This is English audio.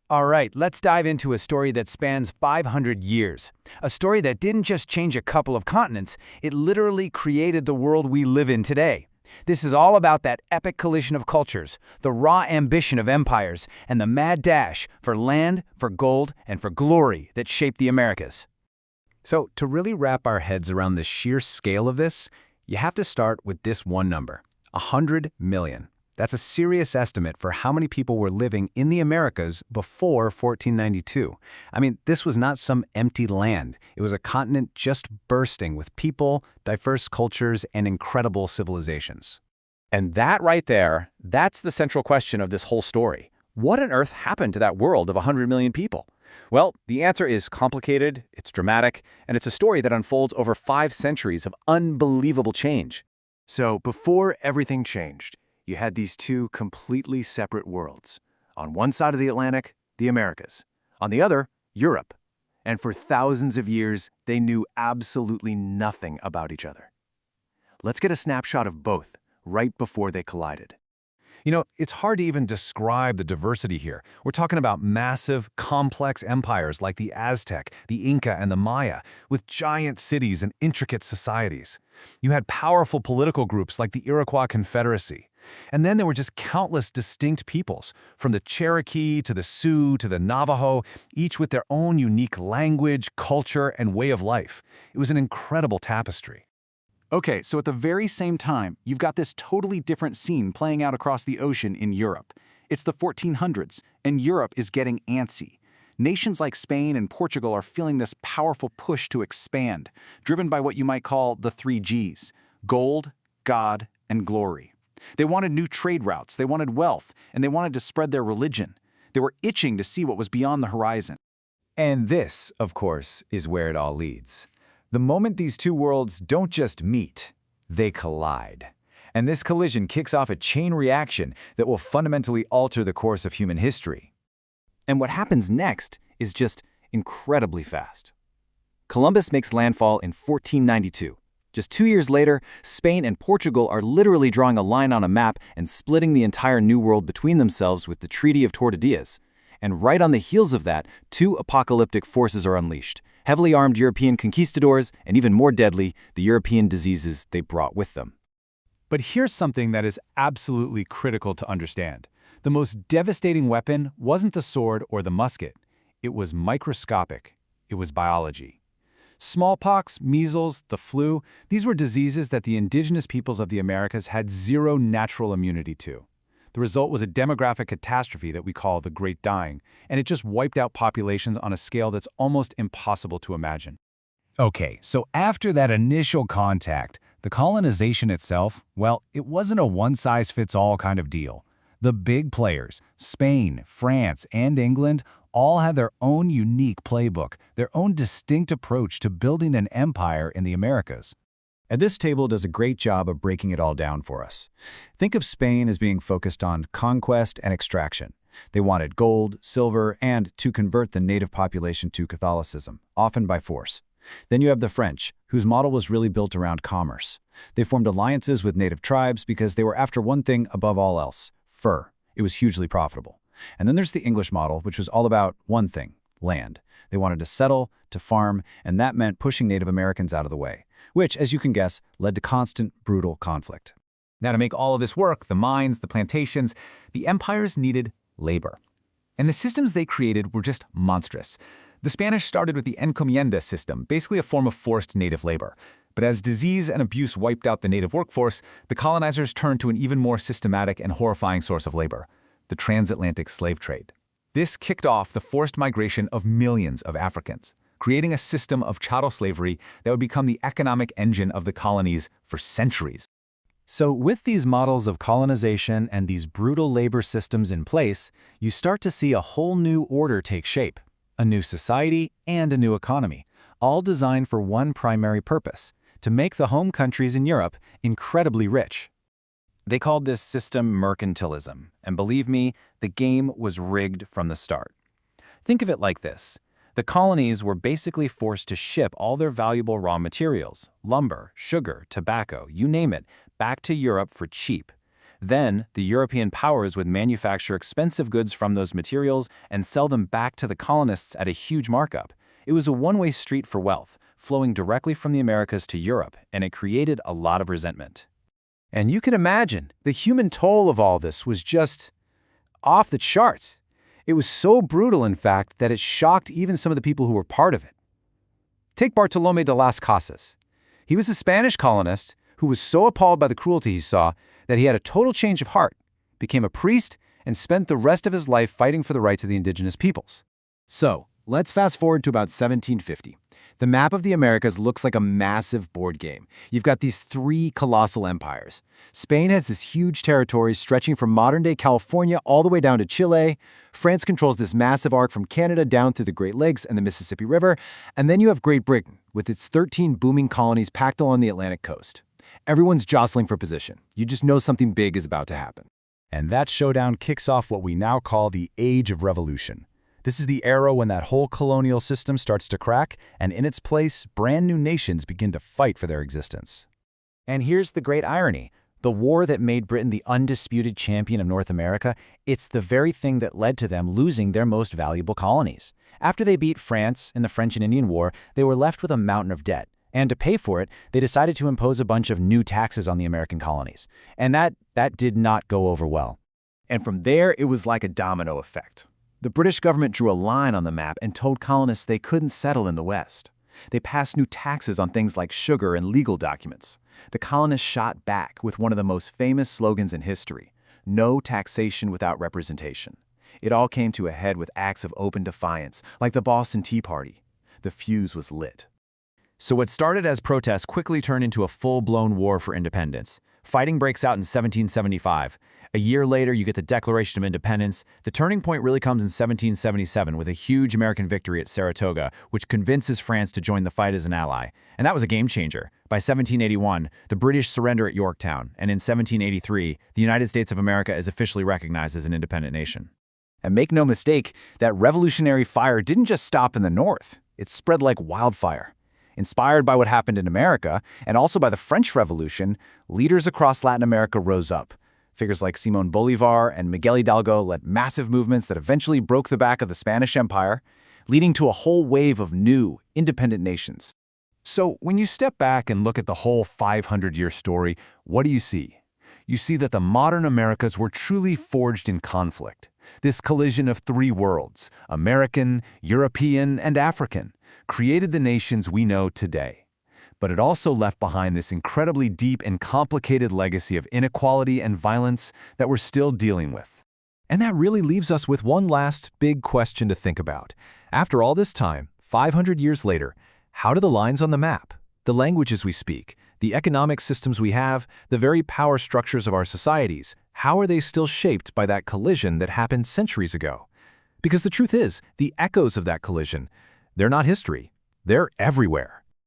All right, let's dive into a story that spans 500 years. A story that didn't just change a couple of continents, it literally created the world we live in today. This is all about that epic collision of cultures, the raw ambition of empires, and the mad dash for land, for gold, and for glory that shaped the Americas. So, to really wrap our heads around the sheer scale of this, you have to start with this one number, 100 million. That's a serious estimate for how many people were living in the Americas before 1492. I mean, this was not some empty land. It was a continent just bursting with people, diverse cultures, and incredible civilizations. And that right there, that's the central question of this whole story. What on earth happened to that world of 100 million people? Well, the answer is complicated, it's dramatic, and it's a story that unfolds over 5 centuries of unbelievable change. So, before everything changed, you had these two completely separate worlds. On one side of the Atlantic, the Americas. On the other, Europe. And for thousands of years, they knew absolutely nothing about each other. Let's get a snapshot of both, right before they collided. You know, it's hard to even describe the diversity here. We're talking about massive, complex empires like the Aztec, the Inca, and the Maya, with giant cities and intricate societies. You had powerful political groups like the Iroquois Confederacy. And then there were just countless distinct peoples, from the Cherokee to the Sioux to the Navajo, each with their own unique language, culture, and way of life. It was an incredible tapestry. Okay, so at the very same time, you've got this totally different scene playing out across the ocean in Europe. It's the 1400s, and Europe is getting antsy. Nations like Spain and Portugal are feeling this powerful push to expand, driven by what you might call the 3 Gs: gold, God, and glory. They wanted new trade routes, they wanted wealth, and they wanted to spread their religion. They were itching to see what was beyond the horizon. And this, of course, is where it all leads. The moment these two worlds don't just meet, they collide. And this collision kicks off a chain reaction that will fundamentally alter the course of human history. And what happens next is just incredibly fast. Columbus makes landfall in 1492. Just 2 years later, Spain and Portugal are literally drawing a line on a map and splitting the entire New World between themselves with the Treaty of Tordesillas. And right on the heels of that, 2 apocalyptic forces are unleashed: heavily armed European conquistadors, and even more deadly, the European diseases they brought with them. But here's something that is absolutely critical to understand. The most devastating weapon wasn't the sword or the musket. It was microscopic. It was biology. Smallpox, measles, the flu, these were diseases that the indigenous peoples of the Americas had zero natural immunity to. The result was a demographic catastrophe that we call the Great Dying, and it just wiped out populations on a scale that's almost impossible to imagine. Okay, so after that initial contact, the colonization itself, well, it wasn't a one-size-fits-all kind of deal. The big players, Spain, France, and England, all had their own unique playbook, their own distinct approach to building an empire in the Americas. And this table does a great job of breaking it all down for us. Think of Spain as being focused on conquest and extraction. They wanted gold, silver, and to convert the native population to Catholicism, often by force. Then you have the French, whose model was really built around commerce. They formed alliances with native tribes because they were after one thing above all else: fur. It was hugely profitable. And then there's the English model, which was all about one thing: land. They wanted to settle, to farm, and that meant pushing Native Americans out of the way, which, as you can guess, led to constant, brutal conflict. Now, to make all of this work, the mines, the plantations, the empires needed labor. And the systems they created were just monstrous. The Spanish started with the encomienda system, basically a form of forced native labor. But as disease and abuse wiped out the native workforce, the colonizers turned to an even more systematic and horrifying source of labor: the transatlantic slave trade. This kicked off the forced migration of millions of Africans, creating a system of chattel slavery that would become the economic engine of the colonies for centuries. So with these models of colonization and these brutal labor systems in place, you start to see a whole new order take shape: a new society and a new economy, all designed for one primary purpose: to make the home countries in Europe incredibly rich. They called this system mercantilism, and believe me, the game was rigged from the start. Think of it like this. The colonies were basically forced to ship all their valuable raw materials, lumber, sugar, tobacco, you name it, back to Europe for cheap. Then, the European powers would manufacture expensive goods from those materials and sell them back to the colonists at a huge markup. It was a one-way street for wealth, flowing directly from the Americas to Europe, and it created a lot of resentment. And you can imagine, the human toll of all this was just off the charts. It was so brutal, in fact, that it shocked even some of the people who were part of it. Take Bartolomé de las Casas. He was a Spanish colonist who was so appalled by the cruelty he saw that he had a total change of heart, became a priest, and spent the rest of his life fighting for the rights of the indigenous peoples. So, let's fast forward to about 1750. The map of the Americas looks like a massive board game. You've got these three colossal empires. Spain has this huge territory stretching from modern-day California all the way down to Chile. France controls this massive arc from Canada down through the Great Lakes and the Mississippi River. And then you have Great Britain, with its 13 booming colonies packed along the Atlantic coast. Everyone's jostling for position. You just know something big is about to happen. And that showdown kicks off what we now call the Age of Revolution. This is the era when that whole colonial system starts to crack, and in its place, brand new nations begin to fight for their existence. And here's the great irony. The war that made Britain the undisputed champion of North America, it's the very thing that led to them losing their most valuable colonies. After they beat France in the French and Indian War, they were left with a mountain of debt. And to pay for it, they decided to impose a bunch of new taxes on the American colonies. And that did not go over well. And from there, it was like a domino effect. The British government drew a line on the map and told colonists they couldn't settle in the West. They passed new taxes on things like sugar and legal documents. The colonists shot back with one of the most famous slogans in history: no taxation without representation. It all came to a head with acts of open defiance, like the Boston Tea Party. The fuse was lit. So what started as protests quickly turned into a full-blown war for independence. Fighting breaks out in 1775. A year later, you get the Declaration of Independence. The turning point really comes in 1777 with a huge American victory at Saratoga, which convinces France to join the fight as an ally. And that was a game changer. By 1781, the British surrender at Yorktown, and in 1783, the United States of America is officially recognized as an independent nation. And make no mistake, that revolutionary fire didn't just stop in the North. It spread like wildfire. Inspired by what happened in America, and also by the French Revolution, leaders across Latin America rose up. Figures like Simón Bolívar and Miguel Hidalgo led massive movements that eventually broke the back of the Spanish Empire, leading to a whole wave of new, independent nations. So when you step back and look at the whole 500-year story, what do you see? You see that the modern Americas were truly forged in conflict. This collision of three worlds, American, European, and African, created the nations we know today. But it also left behind this incredibly deep and complicated legacy of inequality and violence that we're still dealing with. And that really leaves us with one last big question to think about. After all this time, 500 years later, how do the lines on the map, the languages we speak, the economic systems we have, the very power structures of our societies, how are they still shaped by that collision that happened centuries ago? Because the truth is, the echoes of that collision, they're not history. They're everywhere.